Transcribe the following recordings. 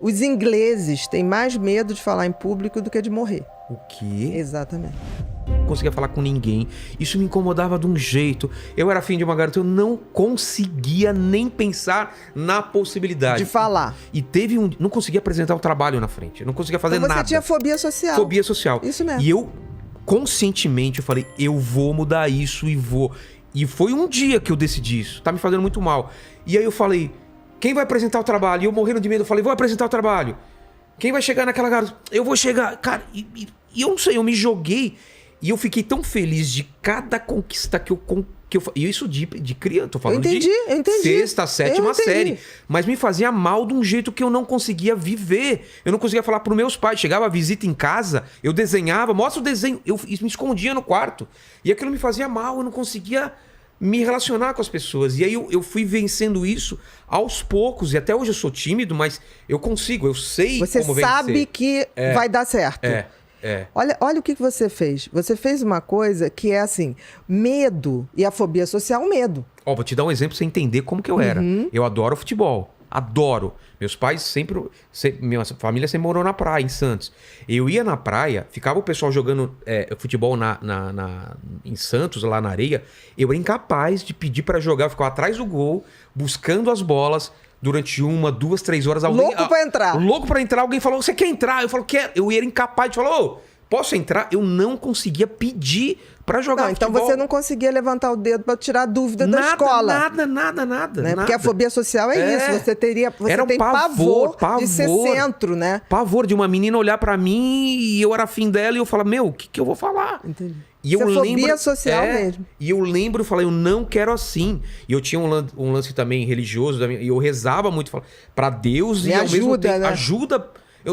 Os ingleses têm mais medo de falar em público do que de morrer. O quê? Exatamente. Não conseguia falar com ninguém. Isso me incomodava de um jeito. Eu era filho de uma garota, eu não conseguia nem pensar na possibilidade. De falar. E teve um... Não conseguia apresentar o trabalho na frente. Eu não conseguia fazer Então nada. você tinha fobia social. Fobia social. Isso mesmo. E eu, conscientemente, eu falei, eu vou mudar isso e vou. E foi um dia que eu decidi isso. Tá me fazendo muito mal. E aí eu falei, quem vai apresentar o trabalho? E eu morrendo de medo, eu falei, vou apresentar o trabalho. Quem vai chegar naquela garota? Eu vou chegar. Cara, e eu não sei, eu me joguei. E eu fiquei tão feliz de cada conquista que eu e isso de criança, tô falando eu entendi. Sexta, sétima série. Mas me fazia mal de um jeito que eu não conseguia viver. Eu não conseguia falar pros meus pais. Chegava a visita em casa, eu desenhava, mostra o desenho. Eu me escondia no quarto. E aquilo me fazia mal, eu não conseguia me relacionar com as pessoas. E aí eu fui vencendo isso aos poucos. E até hoje eu sou tímido, mas eu consigo, eu sei Você como vencer. Você sabe que vai dar certo. Olha o que você fez. Você fez uma coisa que é assim, medo e a fobia social, medo. Vou te dar um exemplo pra você entender como que eu era. Eu adoro futebol. Adoro. Meus pais sempre... Minha família sempre morou na praia, em Santos. Eu ia na praia, ficava o pessoal jogando futebol em Santos, lá na areia. Eu era incapaz de pedir pra jogar. Eu ficava atrás do gol, buscando as bolas... Durante 1, 2, 3 horas... Louco pra entrar. Louco pra entrar. Alguém falou, você quer entrar? Eu falo, quero. Eu era incapaz de falar, posso entrar? Eu não conseguia pedir pra jogar então futebol. você não conseguia levantar o dedo pra tirar a dúvida da escola. Nada. Né? Porque a fobia social é isso. Você era tem pavor de ser centro, né? Pavor de uma menina olhar pra mim e eu era afim dela e eu falar, o que eu vou falar? Entendi. E eu lembro, fobia social mesmo. E eu lembro, eu falei, eu não quero assim. E eu tinha um lance também religioso, e eu rezava muito pra Deus Me e ao ajuda, mesmo tempo né? ajuda.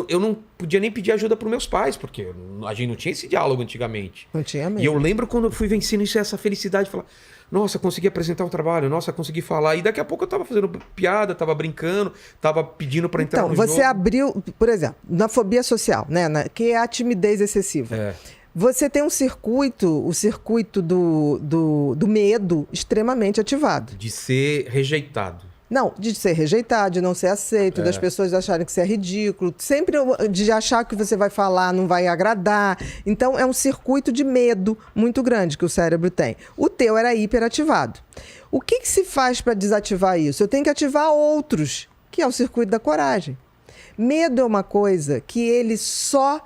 Eu não podia nem pedir ajuda pros meus pais, porque a gente não tinha esse diálogo antigamente. Não tinha mesmo. E eu lembro quando eu fui vencendo isso, essa felicidade, de falar, nossa, consegui apresentar um trabalho, nossa, consegui falar. E daqui a pouco eu tava fazendo piada, tava brincando, tava pedindo pra entrar no jogo. Então, você abriu, por exemplo, na fobia social, né? Que é a timidez excessiva. Você tem o circuito do medo extremamente ativado. De ser rejeitado. Não, de ser rejeitado, de não ser aceito, das pessoas acharem que você é ridículo, sempre de achar que você vai falar não vai agradar. Então, é um circuito de medo muito grande que o cérebro tem. O teu era hiperativado. O que se faz para desativar isso? Eu tenho que ativar outros, que é o circuito da coragem. Medo é uma coisa que ele só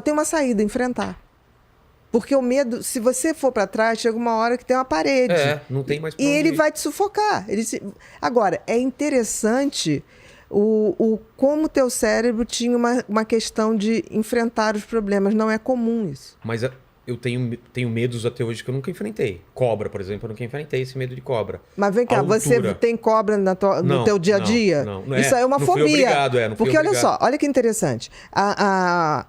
tem uma saída, enfrentar. Porque o medo, se você for para trás, chega uma hora que tem uma parede. Não tem mais pra E onde ele ir. vai te sufocar. Agora, é interessante como o teu cérebro tinha uma questão de enfrentar os problemas. Não é comum isso. Mas eu tenho medos até hoje que eu nunca enfrentei. Cobra, por exemplo, eu nunca enfrentei esse medo de cobra. Mas vem cá, você tem cobra no teu dia a dia? Não. Isso aí é uma não fobia. Fui obrigado, não fui Porque olha obrigado. só, olha que interessante.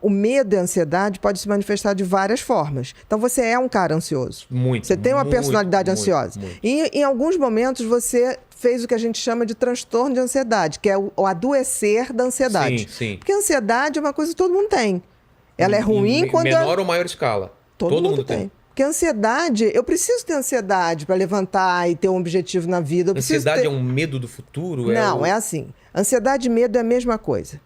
O medo e a ansiedade pode se manifestar de várias formas. Então você é um cara ansioso. Muito. Você tem uma personalidade ansiosa. Muito. E em alguns momentos você fez o que a gente chama de transtorno de ansiedade, que é o adoecer da ansiedade. Sim. Porque a ansiedade é uma coisa que todo mundo tem. Ela é ruim em quando... menor ou maior escala. Todo mundo tem. Porque a ansiedade, eu preciso ter ansiedade para levantar e ter um objetivo na vida. Ansiedade é um medo do futuro? Não, é assim. Ansiedade e medo é a mesma coisa.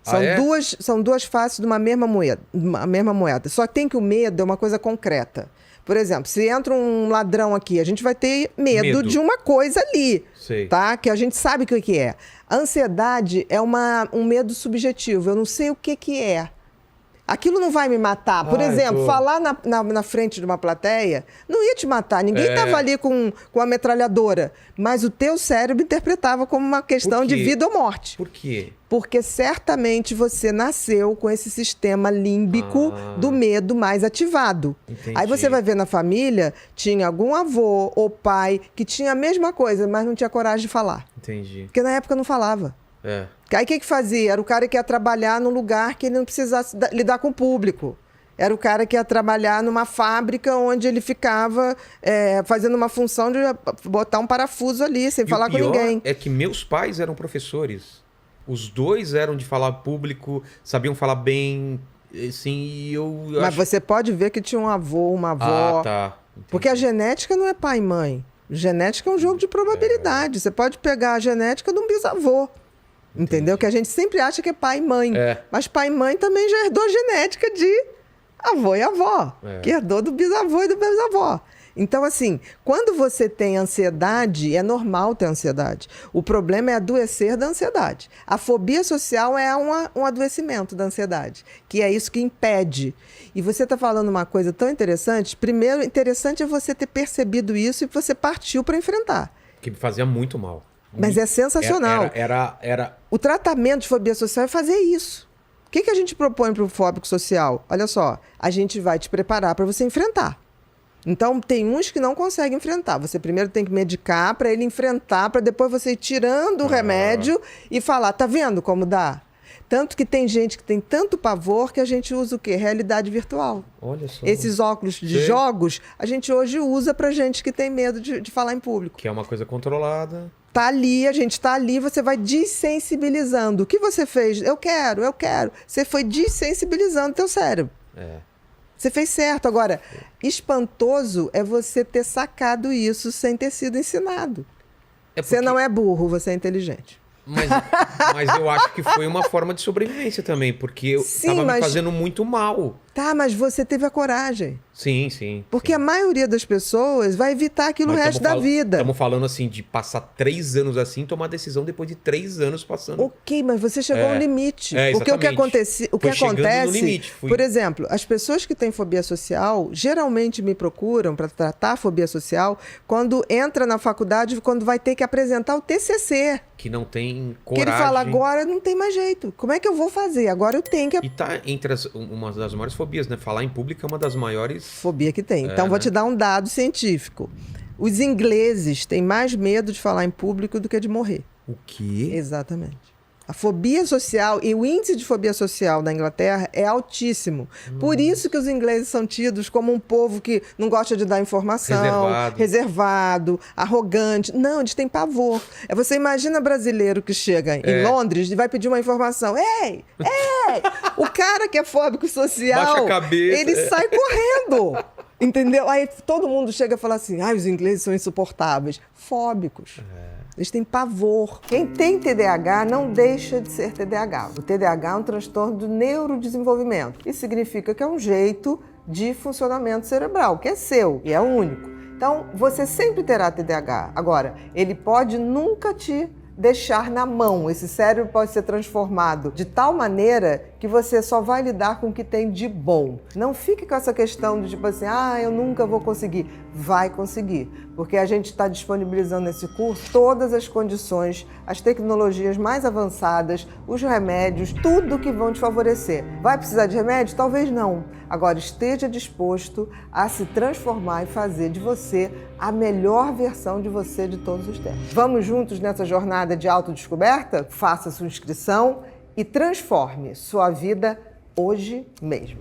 São duas faces de uma mesma moeda. Só que tem que o medo é uma coisa concreta. Por exemplo, se entra um ladrão aqui, a gente vai ter medo de uma coisa ali, tá? Que a gente sabe o que é. A ansiedade é um medo subjetivo. Eu não sei o que é. Aquilo não vai me matar. Por exemplo, falar na frente de uma plateia não ia te matar. Ninguém estava ali com a metralhadora. Mas o teu cérebro interpretava como uma questão de vida ou morte. Por quê? Porque certamente você nasceu com esse sistema límbico do medo mais ativado. Entendi. Aí você vai ver na família, tinha algum avô ou pai que tinha a mesma coisa, mas não tinha coragem de falar. Entendi. Porque na época não falava. Aí o que fazia? Era o cara que ia trabalhar num lugar que ele não precisasse lidar com o público. Era o cara que ia trabalhar numa fábrica onde ele ficava fazendo uma função de botar um parafuso ali, sem falar com ninguém. É que meus pais eram professores. Os dois eram de falar público, sabiam falar bem, assim, e Mas você pode ver que tinha um avô, uma avó. Entendi. Porque a genética não é pai e mãe. Genética é um jogo de probabilidade. Você pode pegar a genética de um bisavô. Entendeu? Que a gente sempre acha que é pai e mãe. Mas pai e mãe também já herdou genética de avô e avó. Que herdou do bisavô e do bisavó. Então, assim, quando você tem ansiedade, é normal ter ansiedade. O problema é adoecer da ansiedade. A fobia social é um adoecimento da ansiedade, que é isso que impede. E você está falando uma coisa tão interessante. Primeiro, interessante é você ter percebido isso e você partiu para enfrentar. Que me fazia muito mal. Mas é sensacional. Era... O tratamento de fobia social é fazer isso. O que a gente propõe para o fóbico social? Olha só, a gente vai te preparar para você enfrentar. Então, tem uns que não conseguem enfrentar. Você primeiro tem que medicar para ele enfrentar, para depois você ir tirando o remédio e falar, tá vendo como dá? Tanto que tem gente que tem tanto pavor que a gente usa o quê? Realidade virtual. Olha só. Esses óculos de jogos, a gente hoje usa para gente que tem medo de falar em público. Que é uma coisa controlada. Tá ali, a gente tá ali, você vai desensibilizando. O que você fez? Eu quero. Você foi desensibilizando teu cérebro. Você fez certo. Agora, espantoso é você ter sacado isso sem ter sido ensinado. Você não é burro, você é inteligente. Mas eu acho que foi uma forma de sobrevivência também, porque eu tava me fazendo muito mal. Tá, mas você teve a coragem. Sim. Porque a maioria das pessoas vai evitar aquilo o resto da vida. Estamos falando assim de passar 3 anos assim, tomar decisão depois de 3 anos passando. Ok, mas você chegou ao limite. Porque o que acontece, por exemplo, as pessoas que têm fobia social geralmente me procuram para tratar a fobia social quando entra na faculdade, quando vai ter que apresentar o TCC. Que não tem coragem. Que ele fala, agora não tem mais jeito. Como é que eu vou fazer? Agora eu tenho que... E tá entre uma das maiores fobias, né? Falar em público é uma das maiores... Fobia que tem. Então, vou te dar um dado científico. Os ingleses têm mais medo de falar em público do que de morrer. O quê? Exatamente. A fobia social e o índice de fobia social da Inglaterra é altíssimo. Por isso que os ingleses são tidos como um povo que não gosta de dar informação, reservado, arrogante. Não, eles têm pavor. Você imagina brasileiro que chega em Londres e vai pedir uma informação. Ei! O cara que é fóbico social, baixa a cabeça, ele sai correndo. Entendeu? Aí todo mundo chega e fala assim, os ingleses são insuportáveis. Fóbicos. Eles têm pavor. Quem tem TDAH não deixa de ser TDAH. O TDAH é um transtorno do neurodesenvolvimento. Isso significa que é um jeito de funcionamento cerebral, que é seu e é único. Então, você sempre terá TDAH. Agora, ele pode nunca te deixar na mão. Esse cérebro pode ser transformado de tal maneira que você só vai lidar com o que tem de bom. Não fique com essa questão de tipo assim, eu nunca vou conseguir. Vai conseguir, porque a gente está disponibilizando nesse curso todas as condições, as tecnologias mais avançadas, os remédios, tudo que vão te favorecer. Vai precisar de remédio? Talvez não. Agora, esteja disposto a se transformar e fazer de você a melhor versão de você de todos os tempos. Vamos juntos nessa jornada de autodescoberta? Faça sua inscrição e transforme sua vida hoje mesmo.